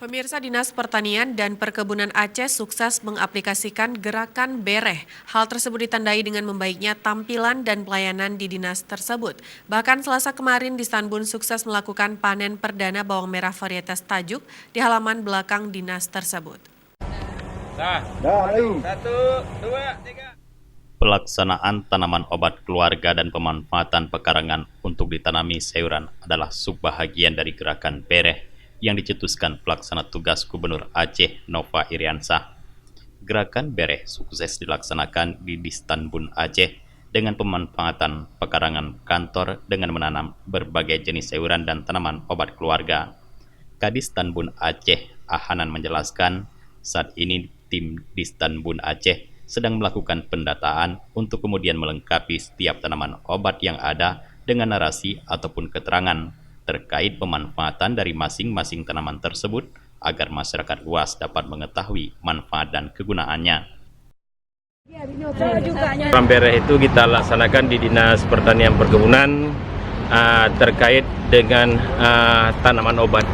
Pemirsa Dinas Pertanian dan Perkebunan Aceh sukses mengaplikasikan gerakan Bereh. Hal tersebut ditandai dengan membaiknya tampilan dan pelayanan di dinas tersebut. Bahkan Selasa kemarin Distanbun sukses melakukan panen perdana bawang merah varietas Tajuk di halaman belakang dinas tersebut. Satu, dua, tiga. Pelaksanaan tanaman obat keluarga dan pemanfaatan pekarangan untuk ditanami sayuran adalah subbahagian dari gerakan Bereh yang dicetuskan pelaksana tugas Gubernur Aceh Nova Iriansah. Gerakan Bereh sukses dilaksanakan di Distanbun Aceh dengan pemanfaatan pekarangan kantor dengan menanam berbagai jenis sayuran dan tanaman obat keluarga. Kadis Tanbun Aceh Ahanan menjelaskan, saat ini tim Distanbun Aceh sedang melakukan pendataan untuk kemudian melengkapi setiap tanaman obat yang ada dengan narasi ataupun keterangan terkait pemanfaatan dari masing-masing tanaman tersebut agar masyarakat luas dapat mengetahui manfaat dan kegunaannya. Program Bereh itu kita laksanakan di Dinas Pertanian Perkebunan terkait dengan tanaman obat.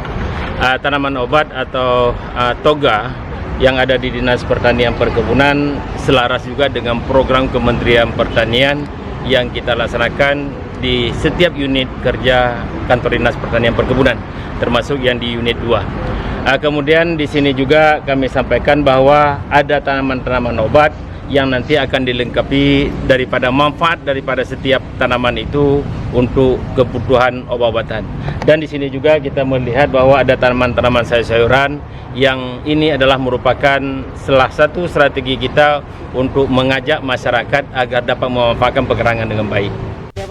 Tanaman obat atau toga yang ada di Dinas Pertanian Perkebunan selaras juga dengan program Kementerian Pertanian yang kita laksanakan di setiap unit kerja kantor Dinas Pertanian Perkebunan, termasuk yang di unit 2. Kemudian di sini juga kami sampaikan bahwa ada tanaman-tanaman obat yang nanti akan dilengkapi daripada manfaat daripada setiap tanaman itu untuk kebutuhan obat-obatan. Dan di sini juga kita melihat bahwa ada tanaman-tanaman sayur-sayuran yang ini adalah merupakan salah satu strategi kita untuk mengajak masyarakat agar dapat memanfaatkan pekarangan dengan baik.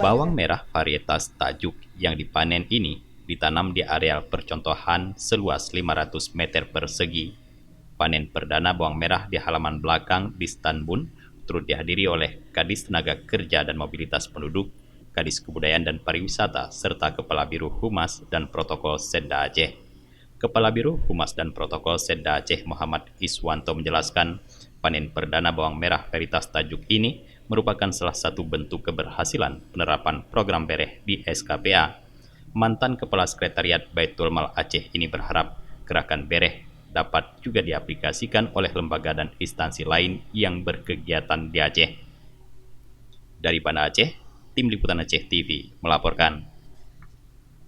Bawang merah varietas Tajuk yang dipanen ini ditanam di areal percontohan seluas 500 meter persegi. Panen perdana bawang merah di halaman belakang di Distanbun turut dihadiri oleh Kadis Tenaga Kerja dan Mobilitas Penduduk, Kadis Kebudayaan dan Pariwisata, serta Kepala Biro Humas dan Protokol Setda Aceh. Kepala Biro Humas dan Protokol Setda Aceh Muhammad Iswanto menjelaskan, panen perdana bawang merah varietas Tajuk ini merupakan salah satu bentuk keberhasilan penerapan program Bereh di SKPA. Mantan Kepala Sekretariat Baitul Mal Aceh ini berharap gerakan Bereh dapat juga diaplikasikan oleh lembaga dan instansi lain yang berkegiatan di Aceh. Dari Banda Aceh, Tim Liputan Aceh TV melaporkan.